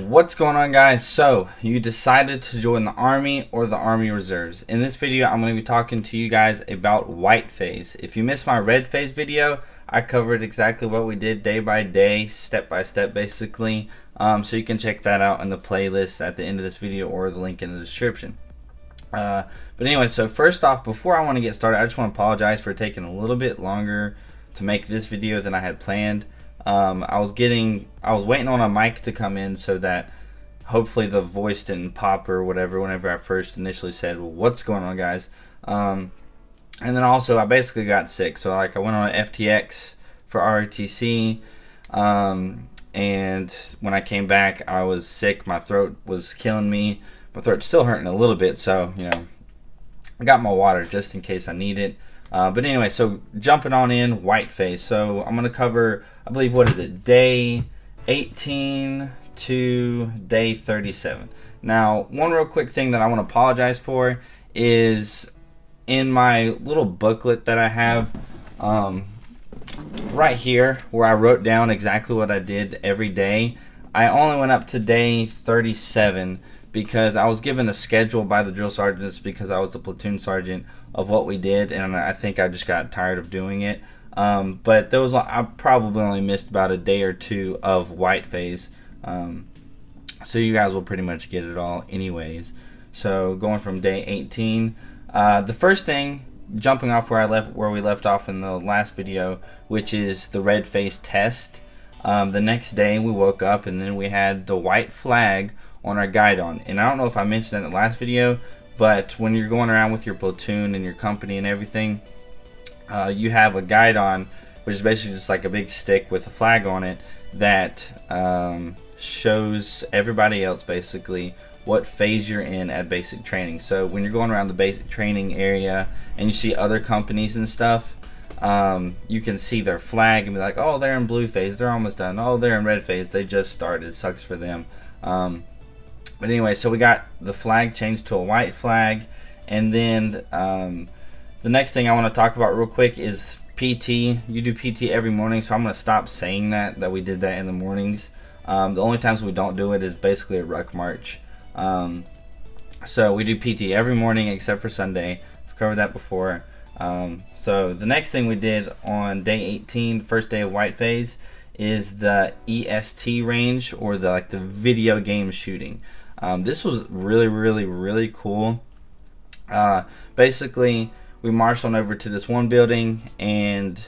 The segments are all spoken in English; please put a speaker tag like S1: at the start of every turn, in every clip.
S1: What's going on, guys? So you decided to join the Army or the Army Reserves. In this video I'm going to be talking to you guys about white phase. If you missed my red phase video, I covered exactly what we did day by day, step by step basically, so you can check that out in the playlist at the end of this video or the link in the description. But anyway, so first off, before I want to get started, I just want to apologize for taking a little bit longer to make this video than I had planned. I was waiting on a mic to come in so that hopefully the voice didn't pop or whatever whenever I first initially said, well, what's going on, guys? And then also I basically got sick, so like I went on FTX for ROTC, and when I came back I was sick. My throat was killing me. My throat's still hurting a little bit, so I got my water just in case I need it. But anyway, so jumping on in, white phase. So I'm going to cover, I believe, what is it, day 18 to day 37. Now, one real quick thing that I want to apologize for is in my little booklet that I have right here where I wrote down exactly what I did every day, I only went up to day 37 because I was given a schedule by the drill sergeants because I was the platoon sergeant of what we did, and I think I just got tired of doing it. But there was, I probably only missed about a day or two of white phase, so you guys will pretty much get it all anyways. So going from day 18, the first thing, jumping off where we left off in the last video, which is the red phase test. The next day we woke up and then we had the white flag on our guidon, and I don't know if I mentioned that in the last video, but when you're going around with your platoon and your company and everything, you have a guidon, which is basically just like a big stick with a flag on it that shows everybody else basically what phase you're in at basic training. So when you're going around the basic training area and you see other companies and stuff, you can see their flag and be like, oh, they're in blue phase, they're almost done. Oh, they're in red phase, they just started, sucks for them. But anyway, so we got the flag changed to a white flag, and then the next thing I want to talk about real quick is PT. You do PT every morning, so I'm going to stop saying that we did that in the mornings. The only times we don't do it is basically a ruck march. So we do PT every morning except for Sunday. I've covered that before. So the next thing we did on day 18, first day of white phase, is the EST range, or the video game shooting. This was really cool. Basically, we marched on over to this one building, and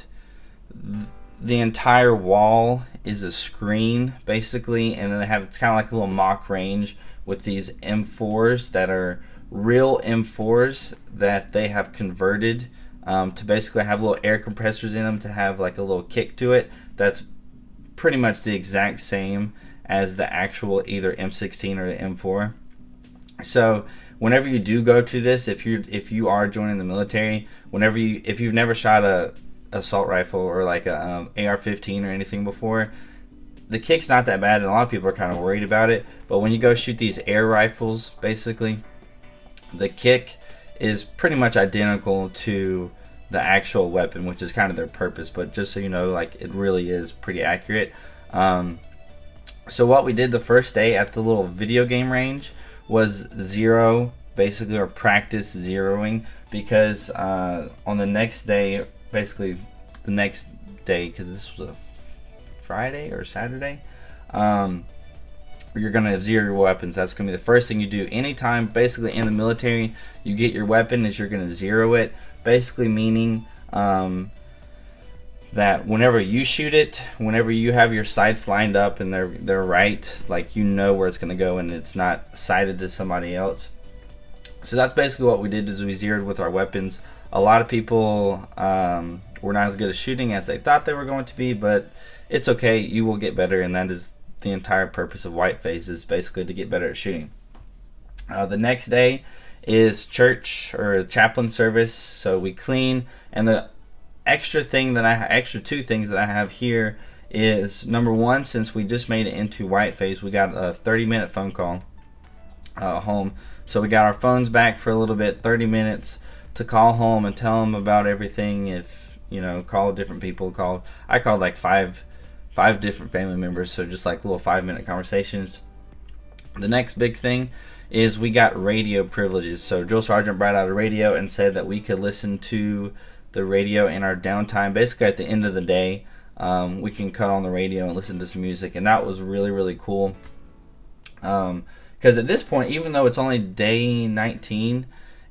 S1: the entire wall is a screen basically, and then it's kind of like a little mock range with these M4s that are real M4s that they have converted to basically have little air compressors in them to have like a little kick to it. That's pretty much the exact same as the actual either M16 or the M4. So whenever you do go to this, if you are joining the military, if you've never shot a assault rifle or like a AR-15 or anything before, the kick's not that bad, and a lot of people are kind of worried about it. But when you go shoot these air rifles, basically, the kick is pretty much identical to the actual weapon, which is kind of their purpose. But just so you know, like, it really is pretty accurate. So what we did the first day at the little video game range was zero, basically, or practice zeroing, because on the next day, basically the next day, because this was a Friday or Saturday, you're gonna zero your weapons. That's gonna be the first thing you do anytime basically in the military you get your weapon, is you're gonna zero it, basically meaning that whenever you shoot it, whenever you have your sights lined up and they're right, like, you know where it's gonna go and it's not sighted to somebody else. So that's basically what we did, is we zeroed with our weapons. A lot of people were not as good at shooting as they thought they were going to be, but it's okay, you will get better, and that is the entire purpose of white phase, is basically to get better at shooting. The next day is church or chaplain service, so we clean, and the extra two things that I have here is, number one, since we just made it into white phase, we got a 30-minute phone call home. So we got our phones back for a little bit, 30 minutes to call home and tell them about everything. If call different people. I called like five different family members, so just like little 5-minute conversations. The next big thing is we got radio privileges. So drill sergeant brought out a radio and said that we could listen to the radio in our downtime. Basically, at the end of the day, we can cut on the radio and listen to some music, and that was really, really cool. Because at this point, even though it's only day 19,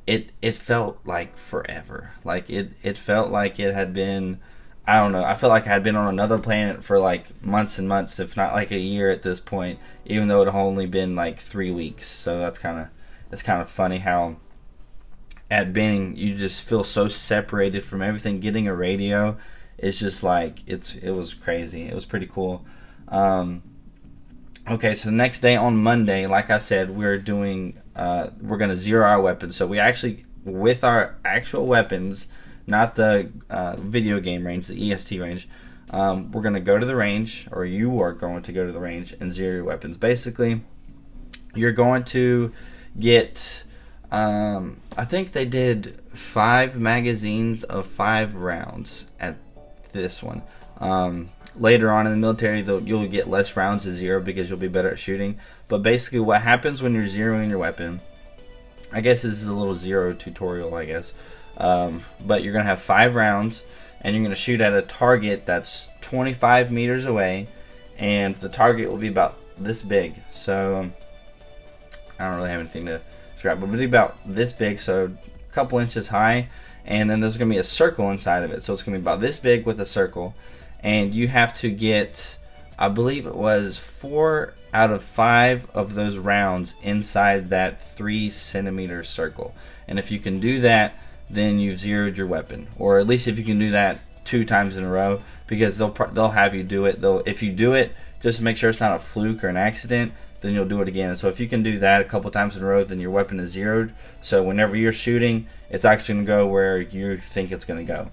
S1: it felt like forever. Like it felt like it had been, I don't know, I felt like I had been on another planet for like months and months, if not like a year at this point, even though it had only been like 3 weeks. So it's kind of funny how at Benning you just feel so separated from everything. Getting a radio, it's just like it was crazy. It was pretty cool. Okay, so the next day on Monday, like I said, we're gonna zero our weapons. So we actually, with our actual weapons, not the video game range, the EST range, we're gonna go to the range, or you are going to go to the range and zero your weapons. Basically, you're going to get, I think they did 5 magazines of 5 rounds at this one. Later on in the military, you'll get less rounds to zero because you'll be better at shooting. But basically, what happens when you're zeroing your weapon, I guess this is a little zero tutorial, I guess. But you're going to have 5 rounds, and you're going to shoot at a target that's 25 meters away, and the target will be about this big. So, I don't really have anything to describe, but it'll be about this big, so a couple inches high, and then there's going to be a circle inside of it. So it's going to be about this big with a circle. And you have to get, I believe it was 4 out of 5 of those rounds inside that 3 centimeter circle. And if you can do that, then you've zeroed your weapon. Or at least if you can do that 2 times in a row, because they'll have you do it. If you do it, just to make sure it's not a fluke or an accident, then you'll do it again. And so if you can do that a couple times in a row, then your weapon is zeroed. So whenever you're shooting, it's actually going to go where you think it's going to go.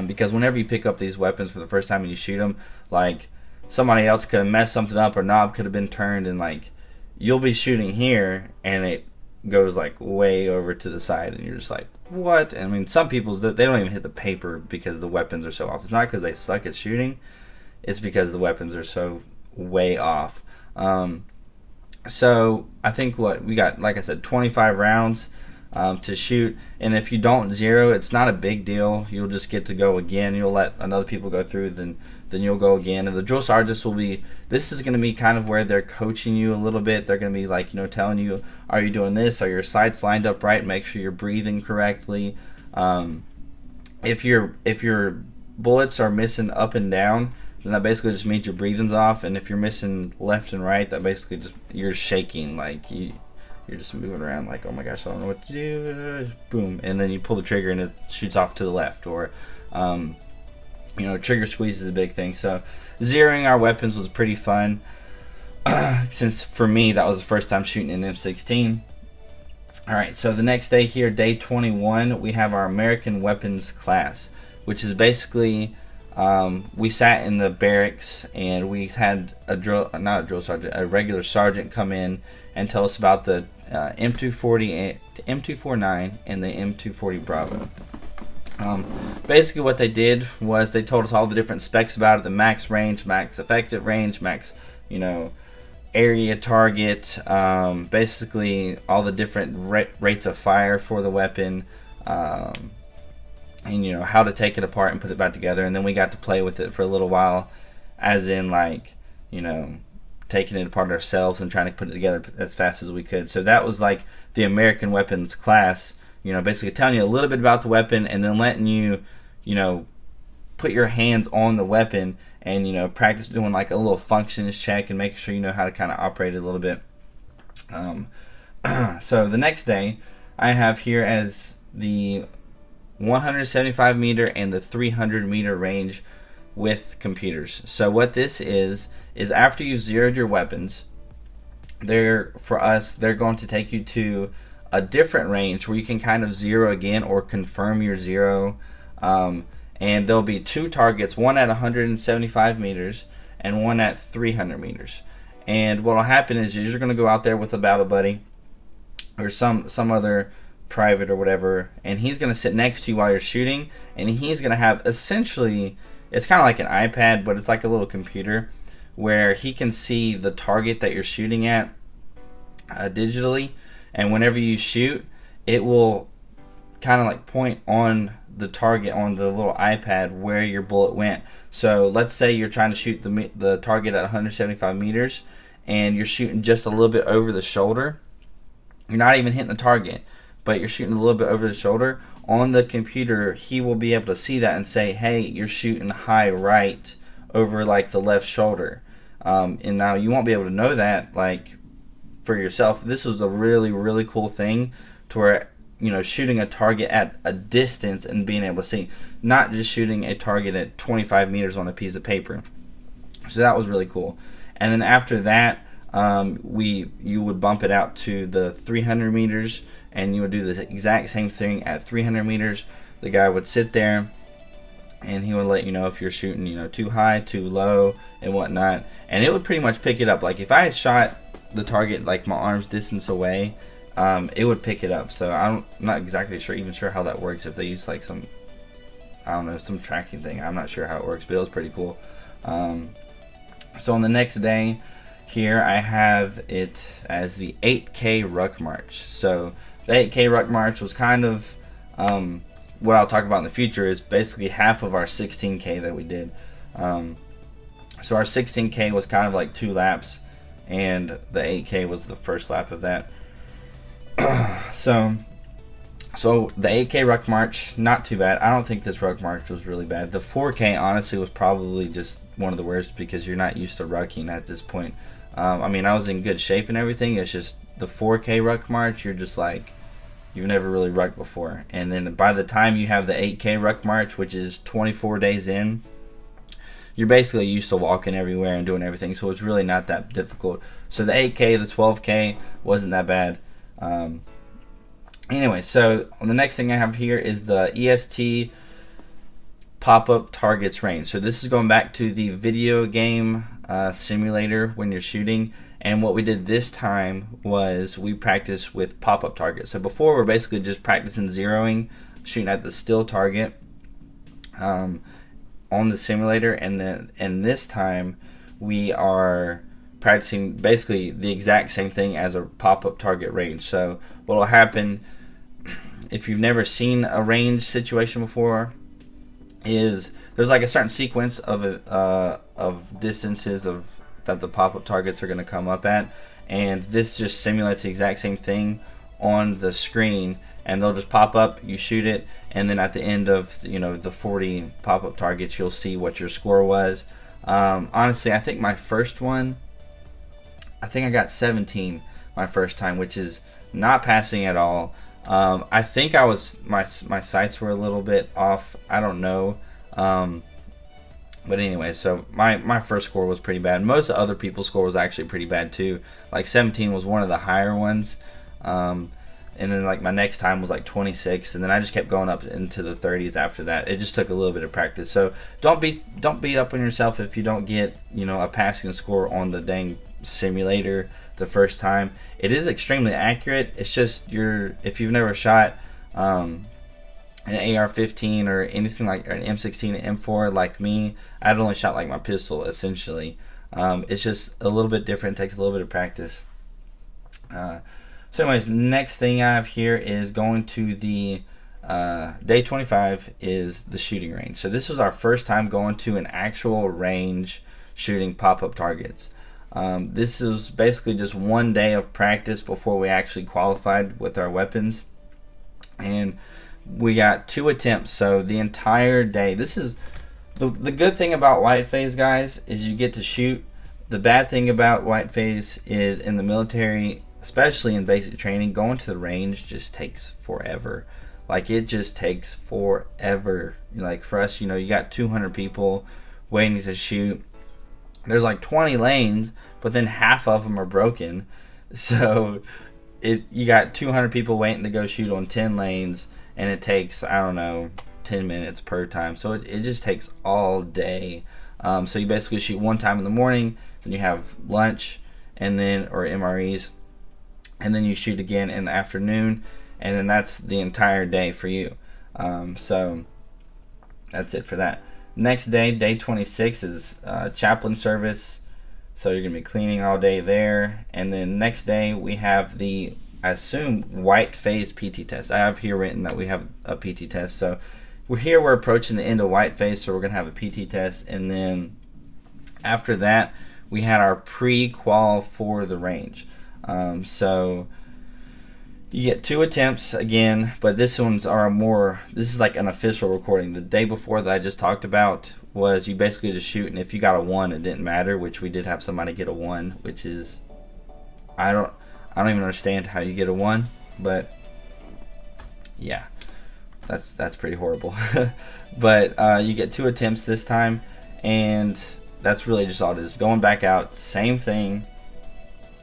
S1: Because whenever you pick up these weapons for the first time and you shoot them, like, somebody else could have messed something up, or knob could have been turned, and like, you'll be shooting here and it goes like way over to the side, and you're just like, what? I mean, some people, they don't even hit the paper because the weapons are so off. It's not because they suck at shooting, it's because the weapons are so way off. So I think what we got, like I said, 25 rounds to shoot, and if you don't zero, it's not a big deal. You'll just get to go again. You'll let another people go through, then you'll go again. And the drill sergeants this is going to be kind of where they're coaching you a little bit. They're going to be like, telling you, are you doing this? Are your sights lined up right? Make sure you're breathing correctly. If your bullets are missing up and down, then that basically just means your breathing's off. And if you're missing left and right, that basically just, you're shaking, like you're just moving around like, oh my gosh, I don't know what to do. Boom, and then you pull the trigger and it shoots off to the left. Or trigger squeeze is a big thing. So zeroing our weapons was pretty fun. Since for me that was the first time shooting an M16. Alright, so the next day here, day 21, we have our American weapons class, which is basically, we sat in the barracks and we had a regular sergeant come in and tell us about the M240, M249 and the M240 Bravo. Basically what they did was they told us all the different specs about it: the max range, max effective range, max area target, basically all the different rates of fire for the weapon, and how to take it apart and put it back together. And then we got to play with it for a little while, as in taking it apart ourselves and trying to put it together as fast as we could. So that was like the American weapons class, basically telling you a little bit about the weapon and then letting you, put your hands on the weapon and, practice doing like a little functions check and making sure you know how to kind of operate it a little bit. So the next day I have here as the 175 meter and the 300 meter range with computers. So what this is after you've zeroed your weapons, they're going to take you to a different range where you can kind of zero again or confirm your zero. And there'll be 2 targets, one at 175 meters and one at 300 meters. And what will happen is you're going to go out there with a battle buddy or some other private or whatever, and he's going to sit next to you while you're shooting, and he's going to have, essentially, it's kind of like an iPad, but it's like a little computer where he can see the target that you're shooting at digitally, and whenever you shoot, it will kind of like point on the target on the little iPad where your bullet went. So let's say you're trying to shoot the target at 175 meters, and you're shooting just a little bit over the shoulder. You're not even hitting the target, but you're shooting a little bit over the shoulder. On the computer, he will be able to see that and say, hey, you're shooting high right over like the left shoulder. And now you won't be able to know that like for yourself. This was a really, really cool thing to where, shooting a target at a distance and being able to see, not just shooting a target at 25 meters on a piece of paper. So that was really cool. And then after that, you would bump it out to the 300 meters, and you would do the exact same thing at 300 meters. The guy would sit there, and he would let you know if you're shooting, too high, too low, and whatnot. And it would pretty much pick it up. Like if I had shot the target like my arm's distance away, it would pick it up. So I'm not exactly sure how that works. If they use like some tracking thing, I'm not sure how it works, but it was pretty cool. So on the next day, here I have it as the 8K Ruck March. So the 8K Ruck March was kind of what I'll talk about in the future is basically half of our 16K that we did. So our 16K was kind of like 2 laps, and the 8K was the first lap of that. So the 8K Ruck March, not too bad. I don't think this Ruck March was really bad. The 4K honestly was probably just one of the worst because you're not used to rucking at this point. I was in good shape and everything. It's just the 4K Ruck March, you're just like, you've never really rucked before. And then by the time you have the 8K Ruck March, which is 24 days in, you're basically used to walking everywhere and doing everything. So it's really not that difficult. So the 8K, the 12K wasn't that bad. Anyway, so the next thing I have here is the EST pop-up targets range. So this is going back to the video game simulator when you're shooting. And what we did this time was we practiced with pop-up targets. So before we're basically just practicing zeroing, shooting at the still target on the simulator, and this time we are practicing basically the exact same thing as a pop-up target range. So what will happen, if you've never seen a range situation before, is there's like a certain sequence of distances that the pop-up targets are going to come up at, and this just simulates the exact same thing on the screen, and they'll just pop up, you shoot it, and then at the end of the 40 pop-up targets, you'll see what your score was. Honestly, I think my first one, I think I got 17 my first time, which is not passing at all. I think my sights were a little bit off. I don't know. But anyway, so my first score was pretty bad. Most of other people's score was actually pretty bad too. Like 17 was one of the higher ones. And then like my next time was like 26, and then I just kept going up into the 30s after that. It just took a little bit of practice. So don't beat up on yourself if you don't get a passing score on the dang simulator the first time. It is extremely accurate. It's just if you've never shot an AR-15 or anything like an M16 and M4 like me, I'd only shot like my pistol essentially. It's just a little bit different. It takes a little bit of practice. So anyways, next thing I have here is going to the day 25 is the shooting range. So this was our first time going to an actual range shooting pop-up targets. This is basically just one day of practice before we actually qualified with our weapons, and we got 2 attempts. So the entire day, this is the good thing about white phase, guys, is you get to shoot. The bad thing about white phase is in the military, especially in basic training, going to the range just takes forever. Like it just takes forever. Like for us, you got 200 people waiting to shoot. There's like 20 lanes, but then half of them are broken. So you got 200 people waiting to go shoot on 10 lanes, and it takes, I don't know, 10 minutes per time. So it just takes all day. So you basically shoot one time in the morning, then you have lunch, and then or MREs, and then you shoot again in the afternoon, and then that's the entire day for you. So that's it for that. Next day, day 26, is chaplain service. So you're going to be cleaning all day there. And then next day we have the, I assume, white phase PT test. I have here written that we have a PT test. So we're approaching the end of white phase, so we're going to have a PT test. And then after that, we had our pre-qual for the range. So you get 2 attempts again, but this is like an official recording. The day before that I just talked about was you basically just shoot, and if you got a 1, it didn't matter, which we did have somebody get a 1, which is, I don't even understand how you get a 1, but yeah, that's pretty horrible. But you get 2 attempts this time, and that's really just all it is. Going back out, same thing,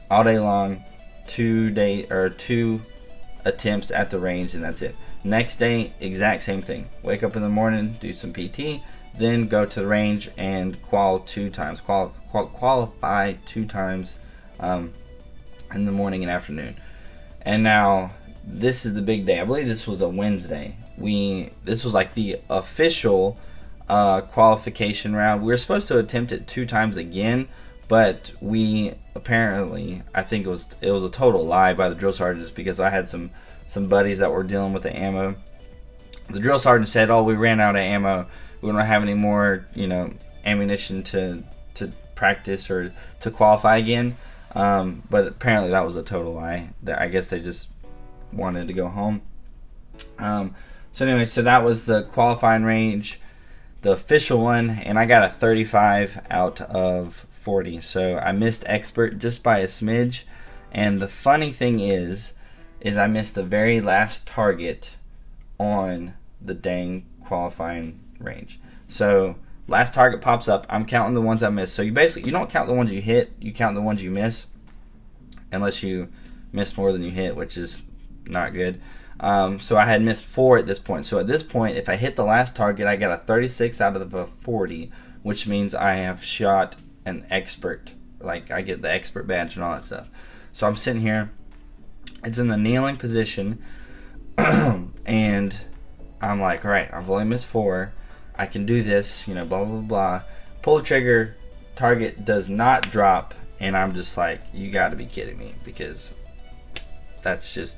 S1: all day long, 2 attempts at the range, and that's it. Next day, exact same thing. Wake up in the morning, do some PT, then go to the range and qualify 2 times in the morning and afternoon. And now this is the big day. I believe this was a Wednesday. This was like the official qualification round. We were supposed to attempt it 2 times again, but we apparently, I think it was a total lie by the drill sergeants, because I had some buddies that were dealing with the ammo. The drill sergeant said, "Oh, we ran out of ammo. We don't have any more, ammunition to practice or to qualify again." But apparently that was a total lie. I guess they just wanted to go home. So anyway, so that was the qualifying range, the official one, and I got a 35 out of 40. So I missed expert just by a smidge. And the funny thing is I missed the very last target on the dang qualifying range. So last target pops up. I'm counting the ones I missed. So you don't count the ones you hit, you count the ones you miss, unless you miss more than you hit, which is not good. So I had missed 4 at this point. So at this point, if I hit the last target, I got a 36 out of a 40, which means I have shot an expert. Like, I get the expert badge and all that stuff. So I'm sitting here. It's in the kneeling position. And I'm like, all right, I've only missed 4. I can do this, blah, blah, blah. Pull the trigger. Target does not drop. And I'm just like, you got to be kidding me, because that's just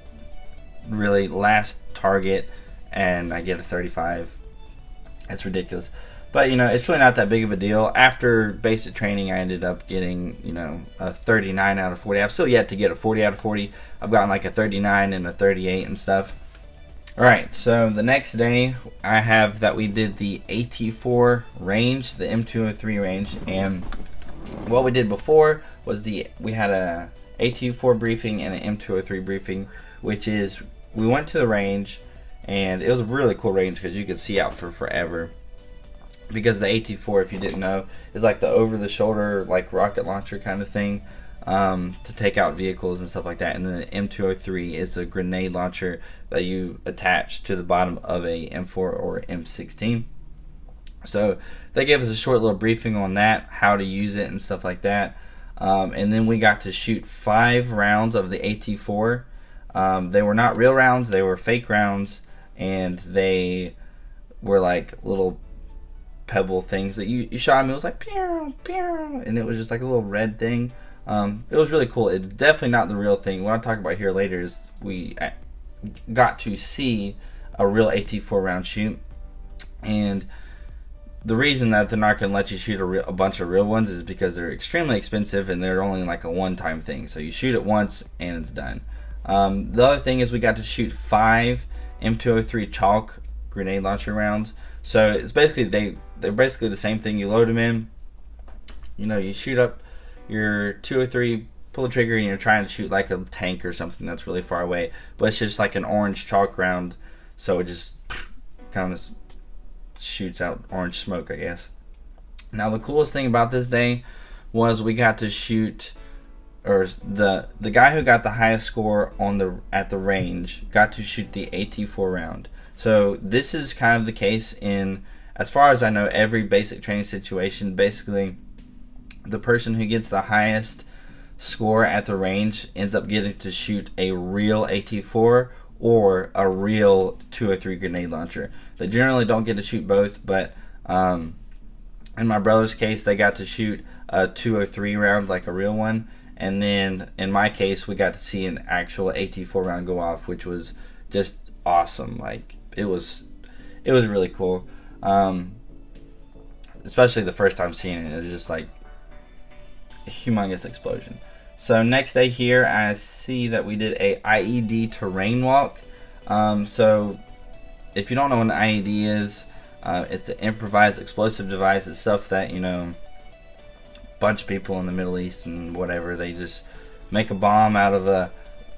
S1: really last target, and I get a 35. It's ridiculous. But, it's really not that big of a deal. After basic training, I ended up getting, a 39 out of 40. I've still yet to get a 40 out of 40. I've gotten like a 39 and a 38 and stuff. Alright, so the next day, I have that we did the AT4 range, the M203 range, and what we did before was we had a AT4 briefing and an M203 briefing, which is we went to the range, and it was a really cool range because you could see out for forever. Because the AT4, if you didn't know, is like the over-the-shoulder, like rocket launcher kind of thing, to take out vehicles and stuff like that. And then the M203 is a grenade launcher that you attach to the bottom of a M4 or M16. So they gave us a short little briefing on that, how to use it and stuff like that. And then we got to shoot 5 rounds of the AT4. They were not real rounds, they were fake rounds, and they were like little pebble things that you shot them. It was like pew, pew, and it was just like a little red thing. It was really cool. It's definitely not the real thing. What I'll talk about here later is we got to see a real AT4 round shoot, and the reason that they're not going to let you shoot a bunch of real ones is because they're extremely expensive, and they're only like a one-time thing. So you shoot it once and it's done. The other thing is we got to shoot 5 M203 chalk grenade launcher rounds. So it's basically they're basically the same thing. You load them in, you shoot up your 203, pull the trigger, and you're trying to shoot like a tank or something that's really far away, but it's just like an orange chalk round, so it just kind of shoots out orange smoke, I guess. Now the coolest thing about this day was we got to shoot, or the guy who got the highest score at the range got to shoot the AT4 round. So this is kind of the case in, as far as I know, every basic training situation. Basically, the person who gets the highest score at the range ends up getting to shoot a real AT4 or a real 203 grenade launcher. They generally don't get to shoot both, but in my brother's case, they got to shoot a 203 round, like a real one. And then in my case, we got to see an actual AT4 round go off, which was just awesome. Like it was really cool. Especially the first time seeing it, it was just like a humongous explosion. So next day here, I see that we did a IED terrain walk. So if you don't know what an IED is, it's an improvised explosive device. It's stuff that, a bunch of people in the Middle East and whatever, they just make a bomb out of a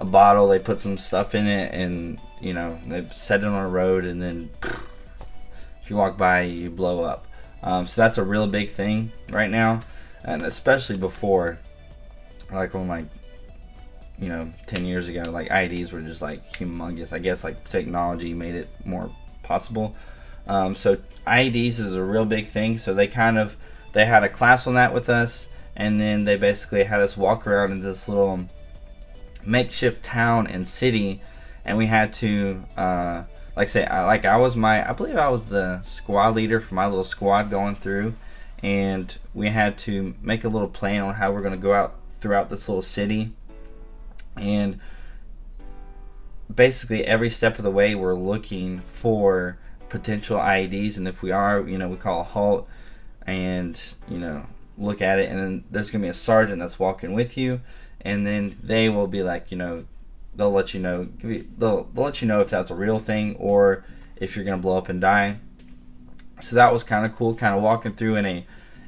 S1: bottle, they put some stuff in it, and they set it on a road, and then if you walk by, you blow up. So that's a real big thing right now, and especially before, like when 10 years ago, like IEDs were just like humongous. I guess like technology made it more possible. So IEDs is a real big thing. So they had a class on that with us, and then they basically had us walk around in this little makeshift town and city, and we had to I believe I was the squad leader for my little squad going through, and we had to make a little plan on how we're going to go out throughout this little city. And basically every step of the way we're looking for potential IEDs, and if we are, we call a halt and look at it, and then there's gonna be a sergeant that's walking with you, and then they will be like, they'll let you know if that's a real thing or if you're gonna blow up and die. So that was kind of cool, kind of walking through in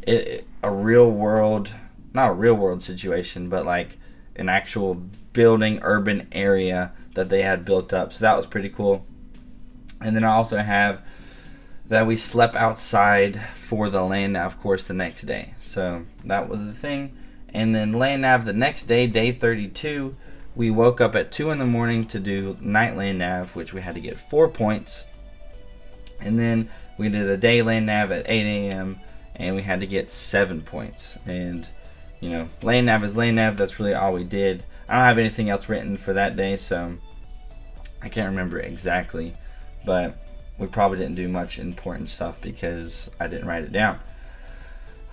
S1: a real world, not a real world situation, but like an actual building, urban area that they had built up. So that was pretty cool. And then I also have that we slept outside for the land nav course the next day. So that was the thing. And then land nav the next day, day 32, we woke up at 2 in the morning to do night land nav, which we had to get 4 points. And then we did a day land nav at 8 a.m. and we had to get 7 points. And land nav is land nav. That's really all we did. I don't have anything else written for that day, so I can't remember exactly, but we probably didn't do much important stuff because I didn't write it down.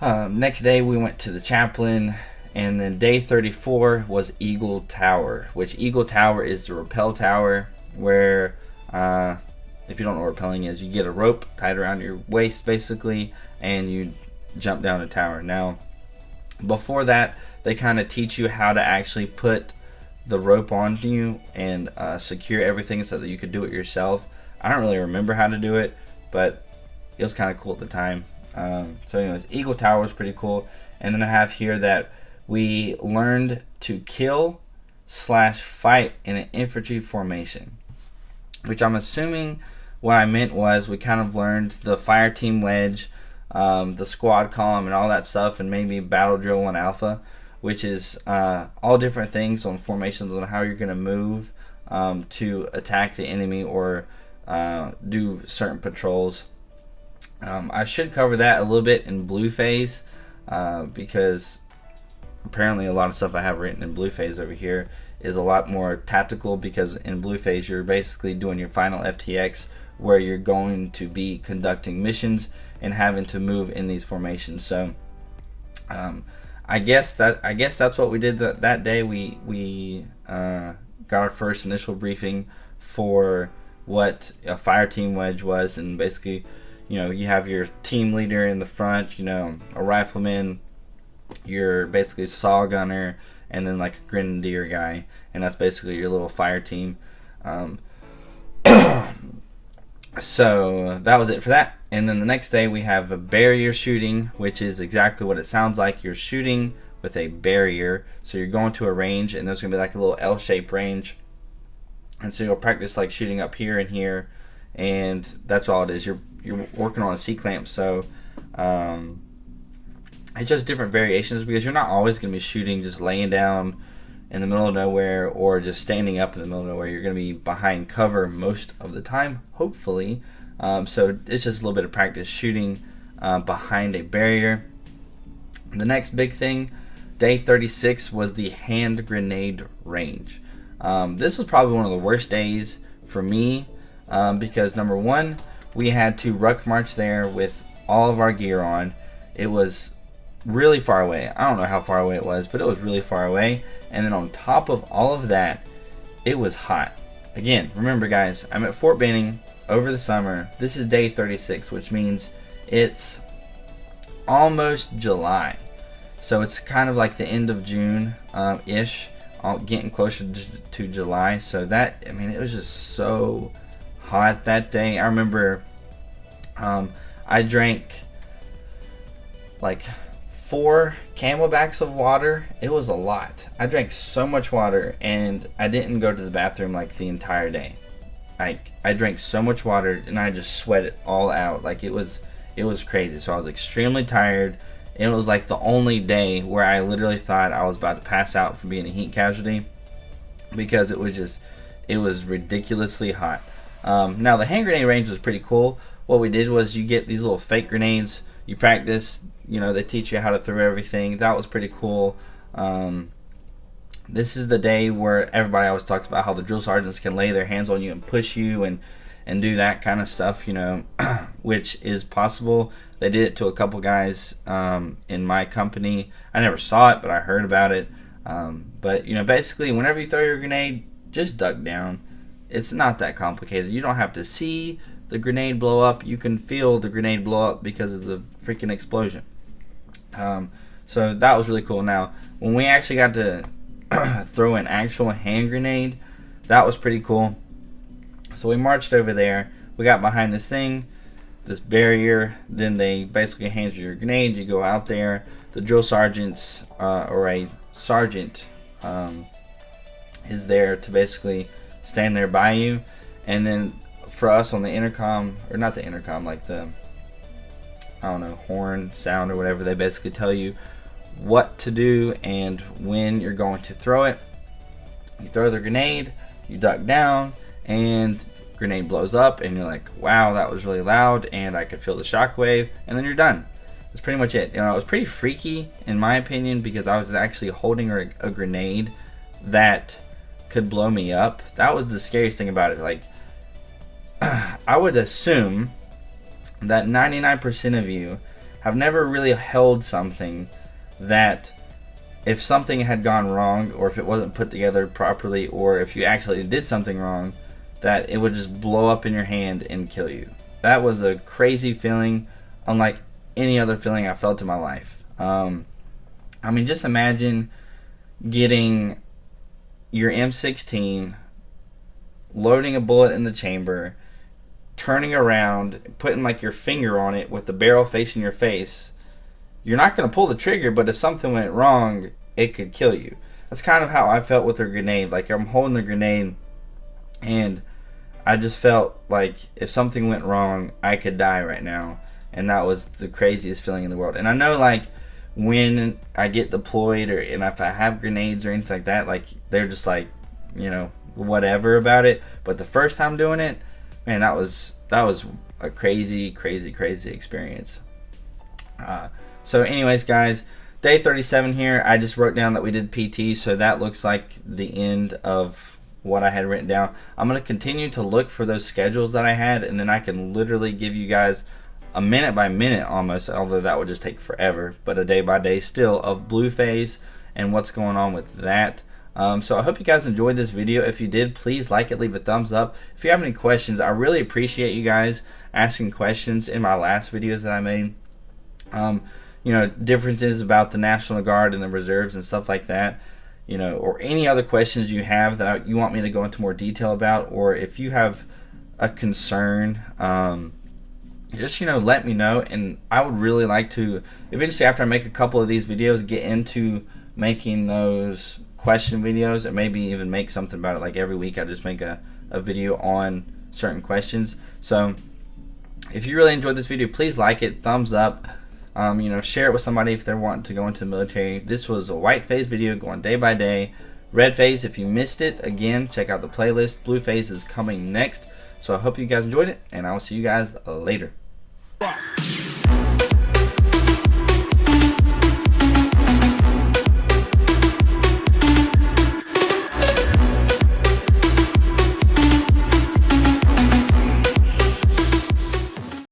S1: Next day we went to the chaplain, and then day 34 was Eagle Tower, which Eagle Tower is the rappel tower where, if you don't know what rappelling is, you get a rope tied around your waist basically, and you jump down a tower. Now, before that, they kind of teach you how to actually put the rope on you and secure everything so that you could do it yourself. I don't really remember how to do it, but it was kind of cool at the time. So anyways, Eagle Tower was pretty cool. And then I have here that we learned to kill/fight in an infantry formation, which I'm assuming what I meant was we kind of learned the fire team wedge, the squad column and all that stuff, and maybe battle drill 1 alpha, which is all different things on formations on how you're going to move to attack the enemy or do certain patrols. I should cover that a little bit in blue phase because apparently a lot of stuff I have written in blue phase over here is a lot more tactical, because in blue phase you're basically doing your final FTX where you're going to be conducting missions and having to move in these formations. So I guess that's what we did that day. We got our first initial briefing for what a fire team wedge was, and basically, you have your team leader in the front, a rifleman, you're basically a saw gunner, and then like a grenadier guy, and that's basically your little fire team. So that was it for that. And then the next day we have a barrier shooting, which is exactly what it sounds like. You're shooting with a barrier. So you're going to a range, and there's going to be like a little L-shaped range. And so you'll practice like shooting up here and here, and that's all it is. You're working on a C-clamp. So it's just different variations, because you're not always going to be shooting just laying down in the middle of nowhere or just standing up in the middle of nowhere. You're going to be behind cover most of the time, hopefully. So it's just a little bit of practice shooting behind a barrier. The next big thing, day 36, was the hand grenade range. This was probably one of the worst days for me because, number one, we had to ruck march there with all of our gear on. It was really far away. I don't know how far away it was, but it was really far away. And then on top of all of that, it was hot. Again, remember guys, I'm at Fort Benning over the summer. This is day 36, which means it's almost July. So it's kind of like the end of June ish, getting closer to July. So that, I mean, it was just so hot that day. I remember I drank like 4 Camelbacks of water. It was a lot. I drank so much water, and I didn't go to the bathroom like the entire day. I drank so much water, and I just sweat it all out. Like it was crazy. So I was extremely tired. It was like the only day where I literally thought I was about to pass out from being a heat casualty, because it was ridiculously hot. Now the hand grenade range was pretty cool. What we did was you get these little fake grenades. You practice, you know, they teach you how to throw everything. That was pretty cool. This is the day where everybody always talks about how the drill sergeants can lay their hands on you and push you and do that kind of stuff, you know, which is possible. They did it to a couple guys in my company. I never saw it, but I heard about it. But, you know, basically, whenever you throw your grenade, just duck down. It's not that complicated. You don't have to see the grenade blow up. You can feel the grenade blow up because of the freaking explosion. So that was really cool. Now, when we actually got to throw an actual hand grenade, that was pretty cool. So we marched over there. We got behind this thing, this barrier. Then they basically hand you your grenade. You go out there. The drill sergeants or a sergeant is there to basically stand there by you. And then for us on the intercom, or not the intercom, like the, I don't know, horn sound or whatever, they basically tell you what to do and when you're going to throw it. You throw the grenade, you duck down, and grenade blows up, and you're like, wow, that was really loud, and I could feel the shockwave, and then you're done. That's pretty much it. You know, it was pretty freaky in my opinion, because I was actually holding a grenade that could blow me up. That was the scariest thing about it. Like, I would assume that 99% of you have never really held something that, if something had gone wrong, or if it wasn't put together properly, or if you actually did something wrong, that it would just blow up in your hand and kill you. That was a crazy feeling, unlike any other feeling I felt in my life. I mean, just imagine getting your M16, loading a bullet in the chamber, turning around, putting like your finger on it with the barrel facing your face. You're not going to pull the trigger, but if something went wrong, it could kill you. That's kind of how I felt with a grenade. Like, I'm holding the grenade, and I just felt like if something went wrong, I could die right now. And that was the craziest feeling in the world. And I know, like, when I get deployed, and if I have grenades or anything like that, like, they're just like, you know, whatever about it. But the first time doing it, man, that was a crazy experience. So anyways, guys, day 37 here. I just wrote down that we did PT, so that looks like the end of what I had written down. I'm going to continue to look for those schedules that I had, and then I can literally give you guys a minute by minute almost, although that would just take forever, but a day by day still of Blue Phase and what's going on with that. So I hope you guys enjoyed this video. If you did, please like it, leave a thumbs up. If you have any questions, I really appreciate you guys asking questions in my last videos that I made. You know, differences about the National Guard and the reserves and stuff like that, you know, or any other questions you have that you want me to go into more detail about, or if you have a concern, just, you know, let me know. And I would really like to eventually, after I make a couple of these videos, get into making those question videos, and maybe even make something about it. Like every week I just make a video on certain questions. So if you really enjoyed this video, please like it, thumbs up, you know, share it with somebody if they're wanting to go into the military. This was a white phase video going day by day. Red phase, if you missed it, again, check out the playlist. Blue phase is coming next. So I hope you guys enjoyed it, and I will see you guys later.